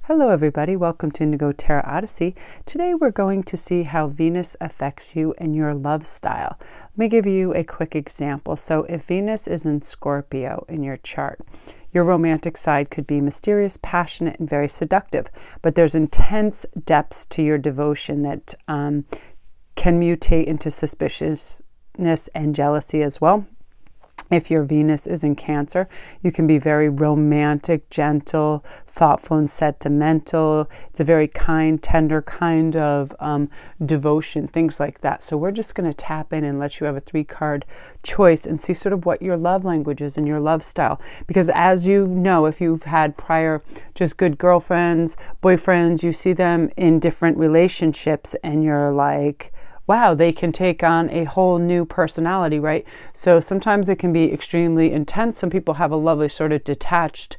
Hello everybody, welcome to Instantgo Tarot Odyssey. Today we're going to see how Venus affects you and your love style. Let me give you a quick example. So if Venus is in Scorpio in your chart, your romantic side could be mysterious, passionate, and very seductive, but there's intense depths to your devotion that can mutate into suspiciousness and jealousy as well. If your Venus is in Cancer, you can be very romantic, gentle, thoughtful, and sentimental. It's a very kind, tender kind of devotion, things like that. So we're just going to tap in and let you have a 3-card choice and see sort of what your love language is and your love style. Because as you know, if you've had prior just good girlfriends, boyfriends, you see them in different relationships and you're like, wow, they can take on a whole new personality, right? So sometimes it can be extremely intense. Some people have a lovely sort of detached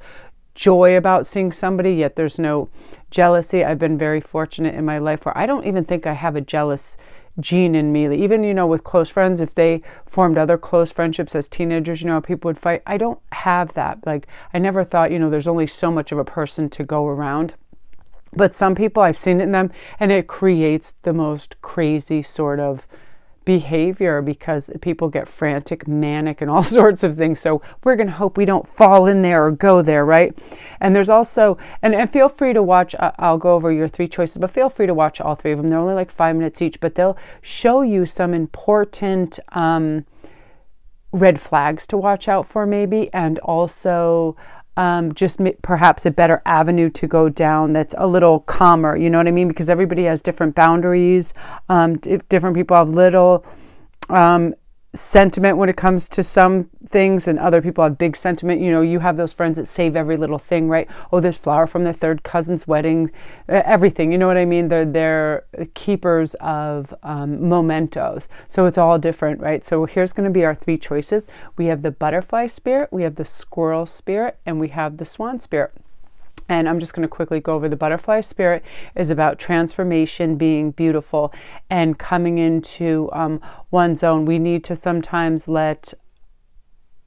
joy about seeing somebody, yet there's no jealousy. I've been very fortunate in my life where I don't even think I have a jealous gene in me. Even, with close friends, if they formed other close friendships as teenagers, people would fight. I don't have that. Like, I never thought, there's only so much of a person to go around. But some people, I've seen it in them, and it creates the most crazy sort of behavior because people get frantic, manic, and all sorts of things. So we're going to hope we don't fall in there or go there, right? And there's also, and feel free to watch, I'll go over your 3 choices, but feel free to watch all 3 of them. They're only like 5 minutes each, but they'll show you some important red flags to watch out for maybe, and also just perhaps a better avenue to go down that's a little calmer, you know what I mean? Because everybody has different boundaries. Different people have little sentiment when it comes to some things, and other people have big sentiment. You have those friends that save every little thing, right? Oh, this flower from their 3rd cousin's wedding, everything, you know what I mean? They're keepers of mementos. So it's all different, right? So here's going to be our 3 choices. We have the butterfly spirit, we have the squirrel spirit, and we have the swan spirit. And I'm just going to quickly go over the butterfly spirit is about transformation, being beautiful, and coming into one's own. We need to sometimes let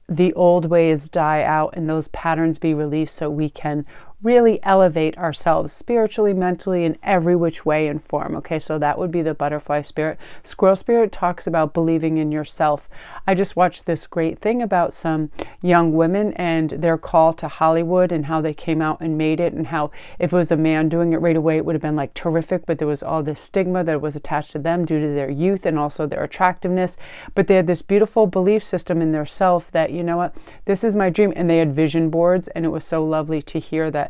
the old ways die out and those patterns be released so we can really elevate ourselves spiritually, mentally, in every which way and form. Okay, so that would be the butterfly spirit. Squirrel spirit talks about believing in yourself. I just watched this great thing about some young women and their call to Hollywood and how they came out and made it, and how if it was a man doing it right away, it would have been like terrific, but there was all this stigma that was attached to them due to their youth and also their attractiveness. But they had this beautiful belief system in their self that, you know what, this is my dream. And they had vision boards, and it was so lovely to hear that.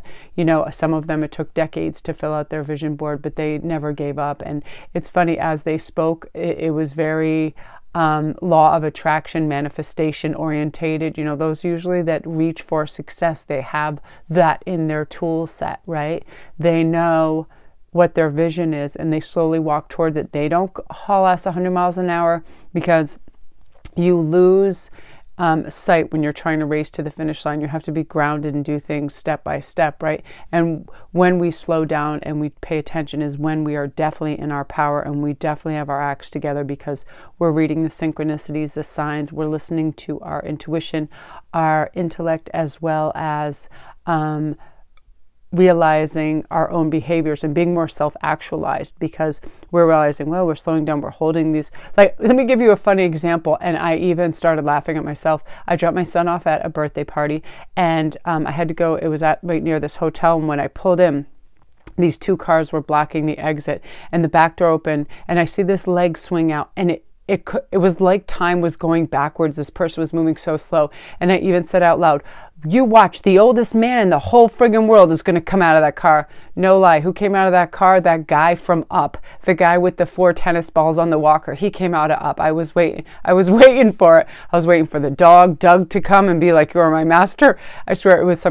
Some of them, it took decades to fill out their vision board, but they never gave up. And it's funny, as they spoke, it was very law of attraction, manifestation orientated. Those usually that reach for success, they have that in their tool set, right? They know what their vision is, and they slowly walk towards it. They don't haul ass 100 miles an hour, because you lose sight when you're trying to race to the finish line. You have to be grounded and do things step by step, right? And when we slow down and we pay attention is when we are definitely in our power, and we definitely have our acts together, because we're reading the synchronicities, the signs, we're listening to our intuition, our intellect, as well as realizing our own behaviors and being more self-actualized, because we're realizing, well, we're slowing down, we're holding these. Like, let me give you a funny example, and I even started laughing at myself. I dropped my son off at a birthday party, and I had to go, it was at right near this hotel, and when I pulled in, these 2 cars were blocking the exit, and the back door opened, and I see this leg swing out, and it was like time was going backwards. This person was moving so slow. And I even said out loud, you watch, the oldest man in the whole friggin' world is going to come out of that car. No lie. Who came out of that car? That guy from Up. The guy with the 4 tennis balls on the walker. He came out of Up. I was waiting for it. I was waiting for the dog, Doug, to come and be like, you're my master. I swear it was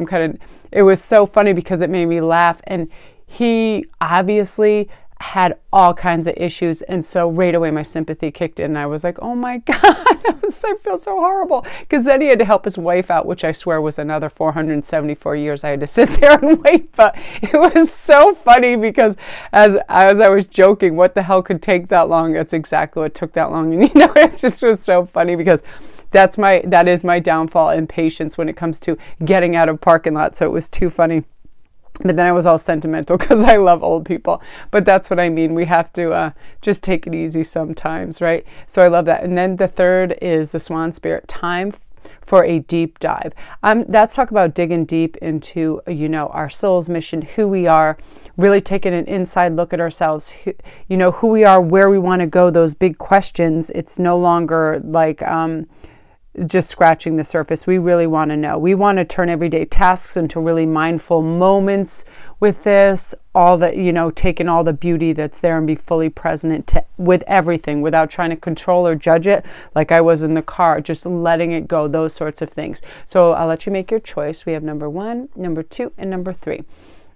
it was so funny because it made me laugh. And he obviously had all kinds of issues, and so right away my sympathy kicked in, and I was like, oh my God, I feel so horrible, because then he had to help his wife out, which I swear was another 474 years I had to sit there and wait. But it was so funny, because as I was joking, what the hell could take that long? That's exactly what took that long. And it just was so funny, because that is my downfall, impatience when it comes to getting out of parking lots. So it was too funny. But then I was all sentimental because I love old people. But that's what I mean. We have to just take it easy sometimes, right? So I love that. And then the third is the Swan Spirit, time for a deep dive. That's talk about digging deep into, you know, our soul's mission, who we are, really taking an inside look at ourselves, who we are, where we want to go, those big questions. It's no longer like just scratching the surface. We really want to know. We want to turn everyday tasks into really mindful moments with this, all the, taking all the beauty that's there and be fully present with everything without trying to control or judge it like I was in the car, just letting it go, those sorts of things. So I'll let you make your choice. We have number 1, number 2, and number 3.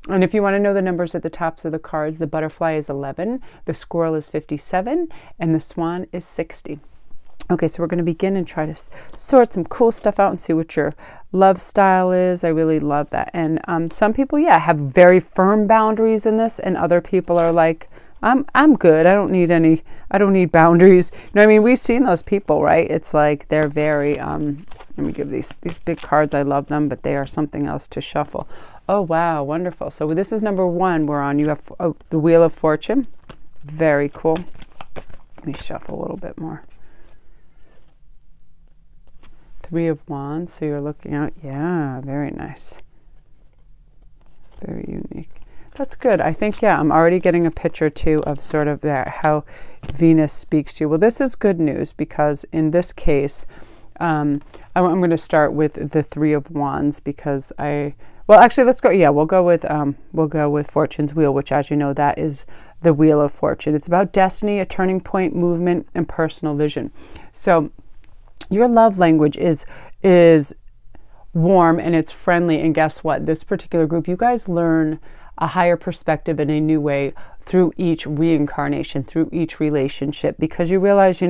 And if you want to know the numbers at the tops of the cards, the butterfly is 11, the squirrel is 57, and the swan is 60. Okay, so we're going to begin and try to sort some cool stuff out and see what your love style is. I really love that. And some people, have very firm boundaries in this, and other people are like, I'm good. I don't need boundaries. You know what I mean? We've seen those people, right? It's like they're very, let me give these big cards. I love them, but they are something else to shuffle. Oh, wow. Wonderful. So this is number 1 we're on. You have the Wheel of Fortune. Very cool. Let me shuffle a little bit more. 3 of Wands, so you're looking out. Yeah, very nice. Very unique. That's good. I think, I'm already getting a picture too of sort of that, how Venus speaks to you. Well, this is good news because in this case, I'm going to start with the 3 of Wands because actually, let's go. Yeah, we'll go with Fortune's Wheel, which, as you know, that is the Wheel of Fortune. It's about destiny, a turning point, movement, and personal vision. So your love language is warm and it's friendly. And guess what? This particular group, you guys learn a higher perspective in a new way through each reincarnation, through each relationship, because you realize,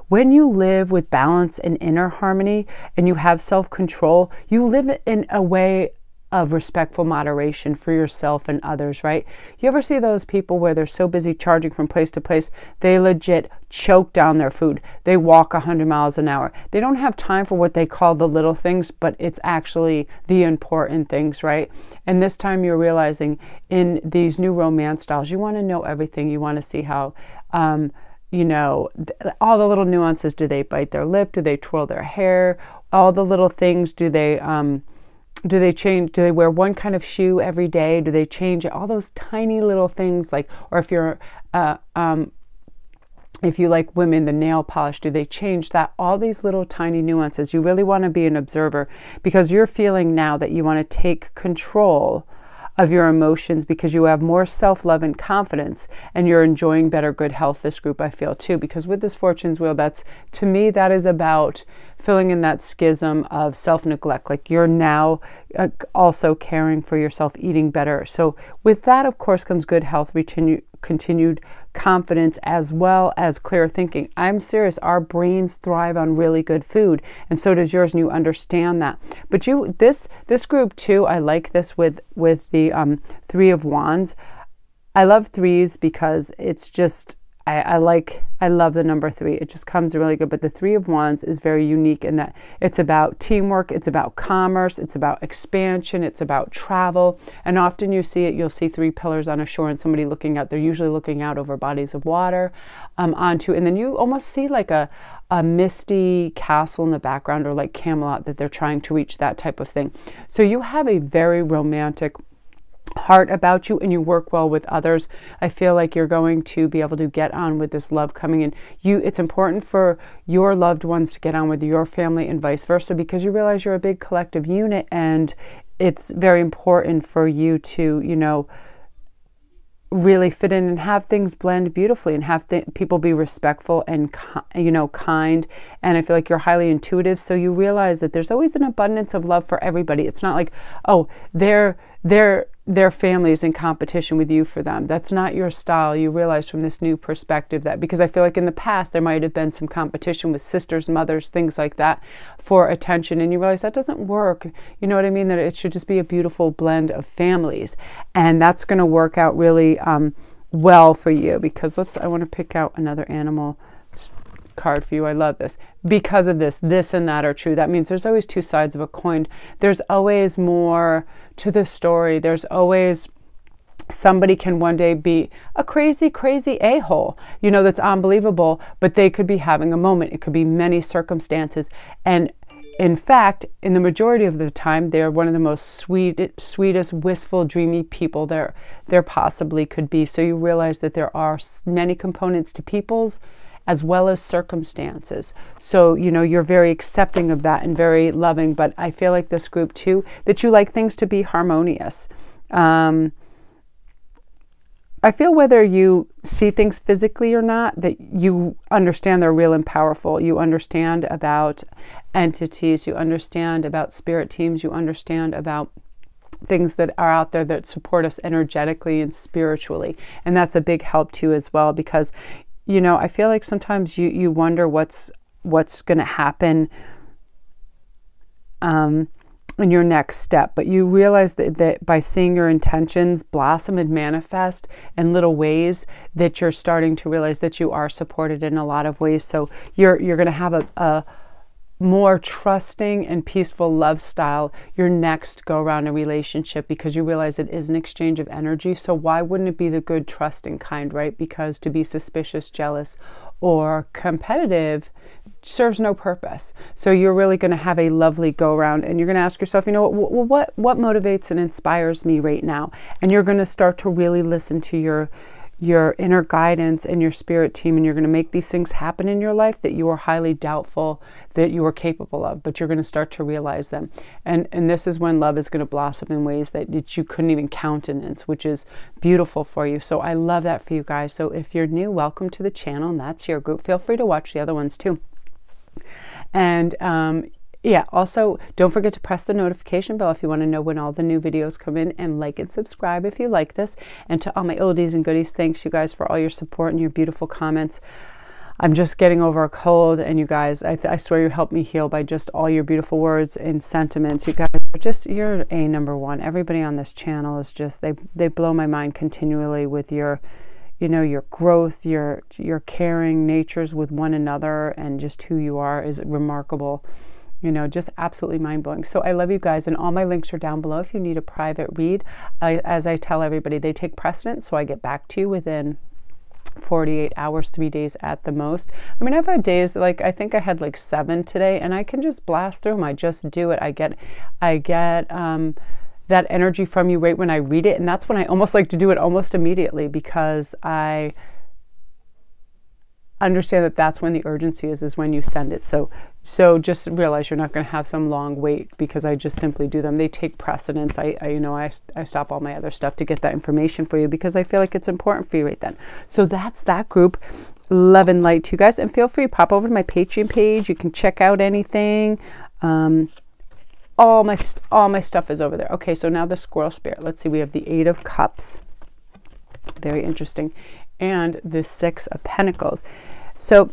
when you live with balance and inner harmony and you have self-control, you live in a way of respectful moderation for yourself and others, right? You ever see those people where they're so busy charging from place to place, they legit choke down their food. They walk 100 miles an hour. They don't have time for what they call the little things, but it's actually the important things, right? And this time you're realizing in these new romance styles, you want to know everything. You want to see how, all the little nuances. Do they bite their lip? Do they twirl their hair? All the little things. Do they change? Do they wear one kind of shoe every day? Do they change it? All those tiny little things, or if you like women, the nail polish, do they change that? All these little tiny nuances. You really want to be an observer because you're feeling now that you want to take control of your emotions because you have more self-love and confidence and you're enjoying better good health, this group, I feel too, because with this Fortune's Wheel, to me, that is about filling in that schism of self-neglect. Like you're now also caring for yourself, eating better. So with that, of course, comes good health, continued confidence, as well as clear thinking. I'm serious. Our brains thrive on really good food, and so does yours, and you understand that. But this group too, I like this with the 3 of Wands. I love 3s because it's just I love the number 3. It just comes really good. But the 3 of Wands is very unique in that it's about teamwork, it's about commerce, it's about expansion, it's about travel. And often you'll see 3 pillars on a shore and somebody looking out. They're usually looking out over bodies of water and then you almost see like a misty castle in the background, or like Camelot, that they're trying to reach, that type of thing. So you have a very romantic heart about you and you work well with others. I feel like you're going to be able to get on with this love coming in. It's important for your loved ones to get on with your family and vice versa, because you realize you're a big collective unit, and it's very important for you to, really fit in and have things blend beautifully and have people be respectful and kind. And I feel like you're highly intuitive, so you realize that there's always an abundance of love for everybody. It's not like, oh, their family is in competition with you for them. That's not your style. You realize from this new perspective that, because I feel like in the past there might have been some competition with sisters, mothers, things like that for attention, and you realize that doesn't work. You know what I mean? That it should just be a beautiful blend of families, and that's going to work out really well for you. Because I want to pick out another animal card for you. I love this. Because of this, this and that are true. That means there's always two sides of a coin. There's always more to the story. There's always somebody can one day be a crazy, crazy a-hole, you know, that's unbelievable, but they could be having a moment. It could be many circumstances. And in fact, in the majority of the time, they're one of the most sweetest, wistful, dreamy people there possibly could be. So you realize that there are many components to people's as well as circumstances. So, you know, you're very accepting of that and very loving. But I feel like this group too, that you like things to be harmonious. I feel whether you see things physically or not, that you understand they're real and powerful. You understand about entities, you understand about spirit teams, you understand about things that are out there that support us energetically and spiritually. And that's a big help too as well, because, you know, I feel like sometimes you wonder what's going to happen in your next step, but you realize that by seeing your intentions blossom and manifest in little ways, that you're starting to realize that you are supported in a lot of ways. So you're going to have a more trusting and peaceful love style your next go around a relationship, because you realize it is an exchange of energy. So why wouldn't it be the good, trusting kind, right? Because to be suspicious, jealous, or competitive serves no purpose. So you're really going to have a lovely go around, and you're going to ask yourself, you know, what motivates and inspires me right now? And you're going to start to really listen to your inner guidance and your spirit team, and you're going to make these things happen in your life that you are highly doubtful that you are capable of, but you're going to start to realize them. And this is when love is going to blossom in ways that you couldn't even countenance, which is beautiful for you. So I love that for you guys. So if you're new, welcome to the channel, and that's your group. Feel free to watch the other ones too. And yeah, also don't forget to press the notification bell if you want to know when all the new videos come in, and like and subscribe if you like this. And to all my oldies and goodies, thanks you guys for all your support and your beautiful comments. I'm just getting over a cold, and you guys, I swear you helped me heal by just all your beautiful words and sentiments. You guys are just, you're a number one. Everybody on this channel is just, they blow my mind continually with your, you know, your growth, your caring natures with one another, and just who you are is remarkable. You know, just absolutely mind-blowing. So I love you guys, and all my links are down below if you need a private read. As I tell everybody, they take precedence, so I get back to you within 48 hours, 3 days at the most. I mean, I've had days, like, I think I had like 7 today, and I can just blast through them. I just do it. I get that energy from you right when I read it, and that's when I almost like to do it almost immediately, because I understand that that's when the urgency is when you send it. So just realize you're not going to have some long wait, because I just simply do them. They take precedence. I stop all my other stuff to get that information for you, because I feel like it's important for you right then. So that's that group. Love and light to you guys, and feel free to pop over to my Patreon page. You can check out anything. All my stuff is over there. Okay, so now the squirrel spirit. Let's see. We have the 8 of Cups. Very interesting. And the 6 of Pentacles. So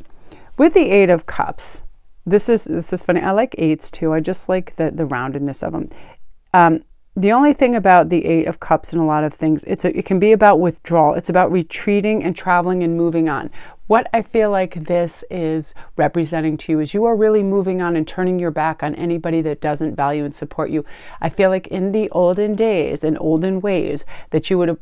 with the 8 of Cups, this is funny. I like 8s too. I just like the roundedness of them. The only thing about the 8 of Cups and a lot of things, it can be about withdrawal. It's about retreating and traveling and moving on. What I feel like this is representing to you is you are really moving on and turning your back on anybody that doesn't value and support you. I feel like in the olden days and olden ways that you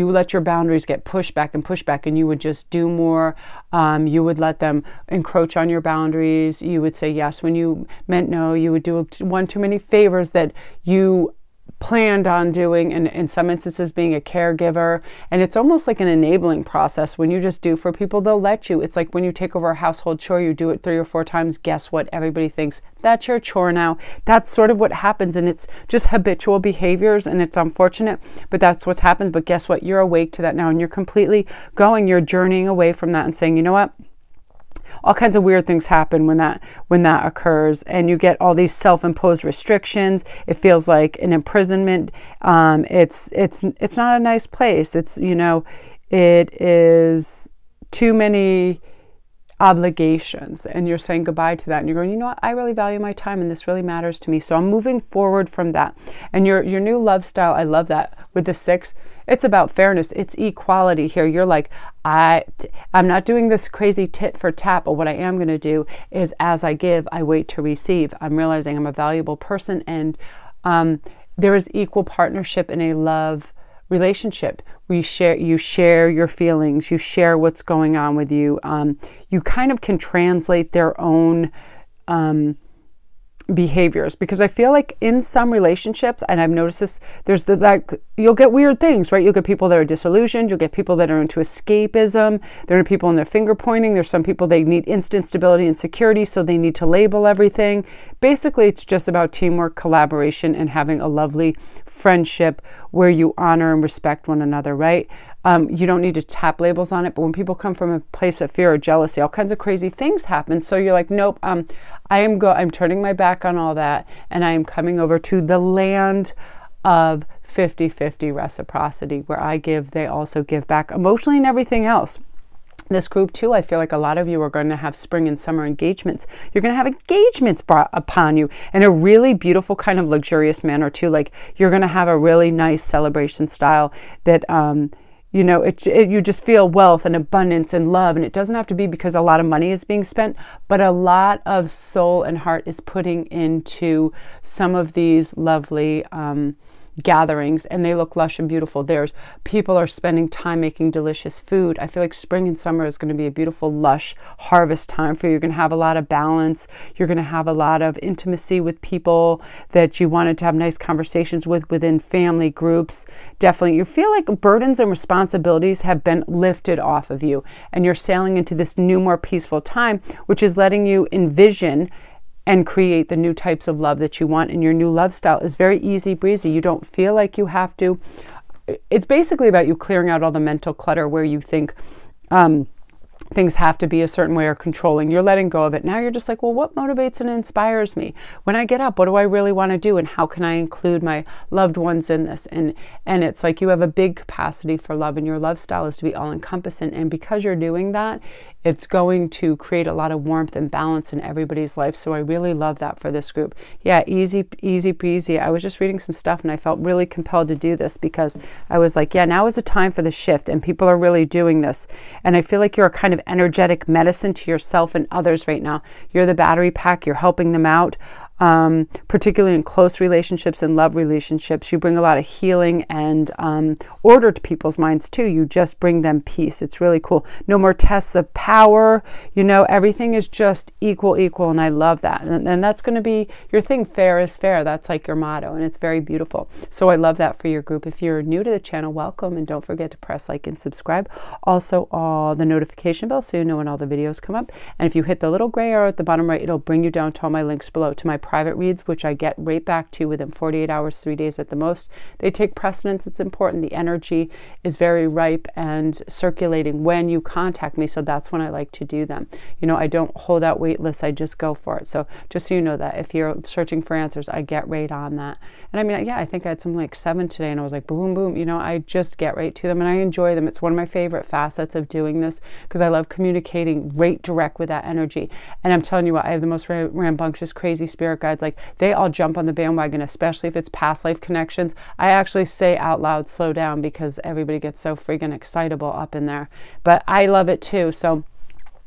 let your boundaries get pushed back, and you would just do more. You would let them encroach on your boundaries. You would say yes when you meant no. You would do one too many favors that you planned on doing, and in some instances being a caregiver. And it's almost like an enabling process. When you just do for people, they'll let you. It's like when you take over a household chore, you do it 3 or 4 times. Guess what? Everybody thinks that's your chore now. That's sort of what happens, and it's just habitual behaviors, and it's unfortunate, but that's what's happened. But guess what? You're awake to that now, and you're completely you're journeying away from that and saying, you know what? All kinds of weird things happen when that occurs, and you get all these self-imposed restrictions. It feels like an imprisonment. It's not a nice place. It's, you know, it is too many obligations, and you're saying goodbye to that, and you're going, you know what, I really value my time and this really matters to me, so I'm moving forward from that. And your new love style, I love that with the 6. It's about fairness. It's equality here. You're like, I'm not doing this crazy tit for tat, but what I am going to do is, as I give, I wait to receive. I'm realizing I'm a valuable person, and there is equal partnership in a love relationship. You share your feelings, you share what's going on with you. You kind of can translate their own behaviors, because I feel like in some relationships, and I've noticed this, there's you'll get weird things, right? You'll get people that are disillusioned, you'll get people that are into escapism, there are people in their finger pointing, there's some people, they need instant stability and security, so they need to label everything. Basically, it's just about teamwork, collaboration, and having a lovely friendship where you honor and respect one another, right? You don't need to tap labels on it, but when people come from a place of fear or jealousy, all kinds of crazy things happen. So you're like, nope, I'm turning my back on all that, and I am coming over to the land of 50-50 reciprocity, where I give, they also give back emotionally and everything else. This group too, I feel like a lot of you are going to have spring and summer engagements. You're going to have engagements brought upon you in a really beautiful kind of luxurious manner too. Like you're going to have a really nice celebration style that, you know, you just feel wealth and abundance and love. And it doesn't have to be because a lot of money is being spent, but a lot of soul and heart is putting into some of these lovely gatherings, and they look lush and beautiful. People are spending time making delicious food. I feel like spring and summer is going to be a beautiful, lush harvest time for you. You're going to have a lot of balance. You're going to have a lot of intimacy with people that you wanted to have nice conversations with within family groups. Definitely, you feel like burdens and responsibilities have been lifted off of you, and you're sailing into this new, more peaceful time, which is letting you envision and create the new types of love that you want. And your new love style is very easy breezy. You don't feel like you have to. It's basically about you clearing out all the mental clutter where you think things have to be a certain way or controlling. You're letting go of it. Now you're just like, well, what motivates and inspires me? When I get up, what do I really want to do? And how can I include my loved ones in this? And it's like you have a big capacity for love, and your love style is to be all encompassing. And because you're doing that, it's going to create a lot of warmth and balance in everybody's life. So I really love that for this group. Yeah, easy peasy. I was just reading some stuff and I felt really compelled to do this because I was like, yeah, now is the time for the shift, and people are really doing this. And I feel like you're a kind of energetic medicine to yourself and others right now. You're the battery pack. You're helping them out. Particularly in close relationships and love relationships. You bring a lot of healing and order to people's minds too. You just bring them peace. It's really cool. No more tests of power. You know, everything is just equal, and I love that. And that's going to be your thing. Fair is fair. That's like your motto, and it's very beautiful. So I love that for your group. If you're new to the channel, welcome, and don't forget to press like and subscribe. Also, the notification bell so you know when all the videos come up. And if you hit the little gray arrow at the bottom right, it'll bring you down to all my links below to my private reads, which I get right back to within 48 hours, 3 days at the most. They take precedence. It's important. The energy is very ripe and circulating when you contact me. So that's when I like to do them. You know, I don't hold out wait lists. I just go for it. So just so you know that if you're searching for answers, I get right on that. And I mean, yeah, I think I had something like 7 today, and I was like, boom, boom. You know, I just get right to them, and I enjoy them. It's one of my favorite facets of doing this because I love communicating right direct with that energy. And I'm telling you what, I have the most rambunctious, crazy spirit guides. Like, they all jump on the bandwagon, especially if it's past life connections. I actually say out loud, slow down, because everybody gets so freaking excitable up in there. But I love it too. So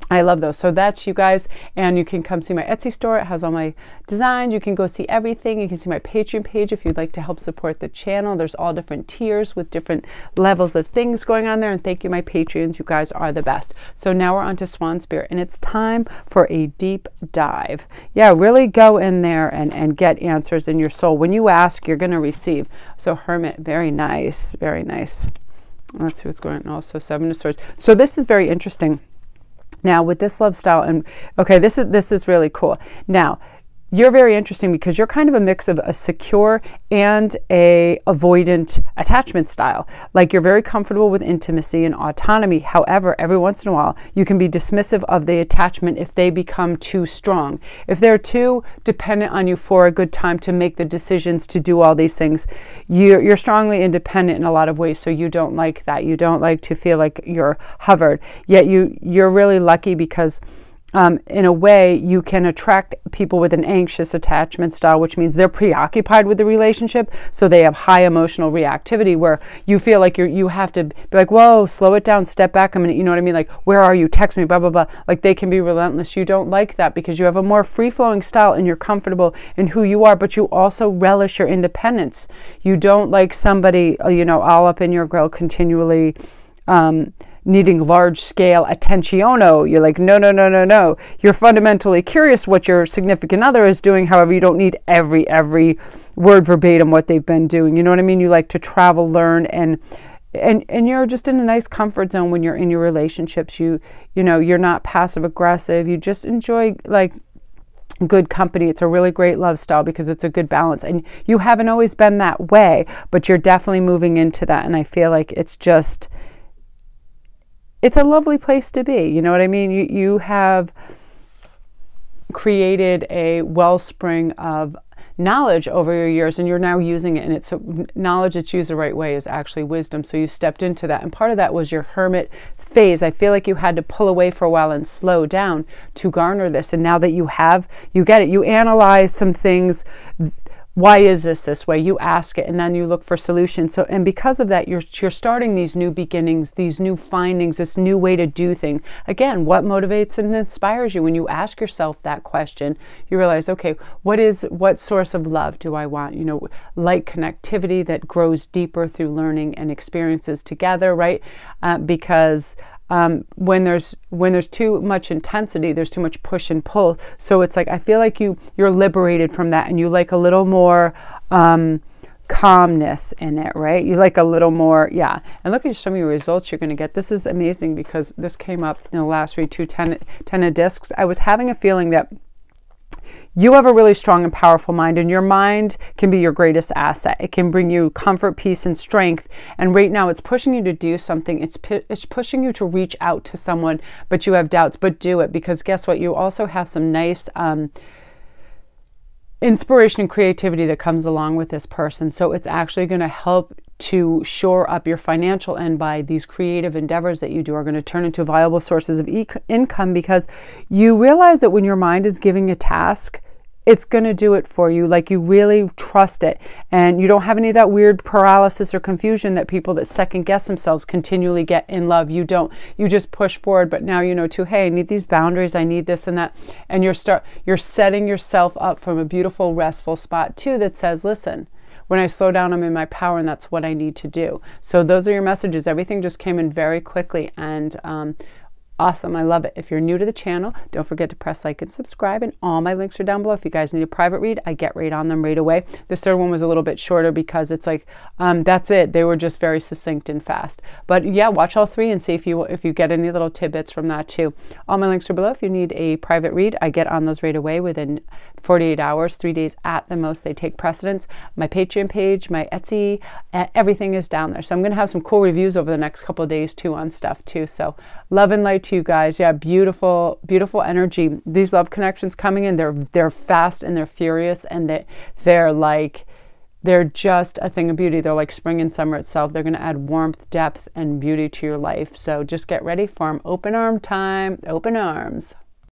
I love those. So that's you guys. And you can come see my Etsy store. It has all my designs. You can go see everything. You can see my Patreon page if you'd like to help support the channel. There's all different tiers with different levels of things going on there. And thank you, my Patreons. You guys are the best. So now we're on to Swan Spirit, and it's time for a deep dive. Yeah, really go in there and get answers in your soul. When you ask, you're going to receive. So Hermit, very nice. Very nice. Let's see what's going on. Also, 7 of Swords. So this is very interesting. Now with this love style, and okay, this is really cool. Now, you're very interesting because you're kind of a mix of a secure and a avoidant attachment style. Like, you're very comfortable with intimacy and autonomy. However, every once in a while, you can be dismissive of the attachment if they become too strong. If they're too dependent on you for a good time to make the decisions to do all these things, you're strongly independent in a lot of ways. So you don't like that. You don't like to feel like you're hovered. Yet you're really lucky because in a way, you can attract people with an anxious attachment style, which means they're preoccupied with the relationship, so they have high emotional reactivity, where you feel like you have to be like, whoa, slow it down, step back a minute, you know what I mean? Like, where are you? Text me, blah, blah, blah. Like, they can be relentless. You don't like that because you have a more free-flowing style and you're comfortable in who you are, but you also relish your independence. You don't like somebody, all up in your grill continually, needing large-scale attentiono. You're like, no, no, no, no, no. You're fundamentally curious what your significant other is doing. However, you don't need every word verbatim what they've been doing. You know what I mean? You like to travel, learn, and you're just in a nice comfort zone when you're in your relationships. You're not passive aggressive. You just enjoy like good company. It's a really great love style because it's a good balance, and you haven't always been that way, but you're definitely moving into that. And I feel like it's a lovely place to be. You know what I mean? You have created a wellspring of knowledge over your years, and you're now using it. And it's knowledge that's used the right way is actually wisdom. So you stepped into that. And part of that was your hermit phase. I feel like you had to pull away for a while and slow down to garner this. And now that you get it. You analyze some things. Why is this way? You ask it, and then you look for solutions. So, and because of that, you're starting these new beginnings, these new findings, this new way to do things. Again, what motivates and inspires you? When you ask yourself that question, you realize, okay, what source of love do I want? Like connectivity that grows deeper through learning and experiences together, right? Because when there's too much intensity, there's too much push and pull. So it's like, I feel like you're liberated from that, and you like a little more calmness in it, right? You like a little more, yeah. And look at some of your results you're going to get. This is amazing because this came up in the last read, 10 of discs. I was having a feeling that you have a really strong and powerful mind, and your mind can be your greatest asset. It can bring you comfort, peace, and strength. And right now it's pushing you to do something. It's pushing you to reach out to someone, but you have doubts, but do it, because guess what? You also have some nice inspiration and creativity that comes along with this person. So it's actually going to help to shore up your financial end by these creative endeavors that you do are going to turn into viable sources of income, because you realize that when your mind is giving a task, it's going to do it for you. Like, you really trust it, and you don't have any of that weird paralysis or confusion that people that second guess themselves continually get in love. You don't. You just push forward. But now you know too, hey, I need these boundaries, I need this and that, and you're setting yourself up from a beautiful, restful spot too that says, listen, when I slow down, I'm in my power, and that's what I need to do. So those are your messages. Everything just came in very quickly, and awesome. I love it. If you're new to the channel, don't forget to press like and subscribe, and all my links are down below. If you guys need a private read, I get right on them right away. This third one was a little bit shorter because it's like, that's it. They were just very succinct and fast. But yeah, watch all three and see if you get any little tidbits from that too. All my links are below. If you need a private read, I get on those right away within 48 hours, 3 days at the most. They take precedence. My Patreon page, my Etsy, everything is down there. So I'm going to have some cool reviews over the next couple of days too on stuff too. So love and light to you guys. Yeah, beautiful, beautiful energy. These love connections coming in, they're fast and they're furious, and they're just a thing of beauty. They're like spring and summer itself. They're going to add warmth, depth, and beauty to your life. So just get ready for them. Open arm time, open arms.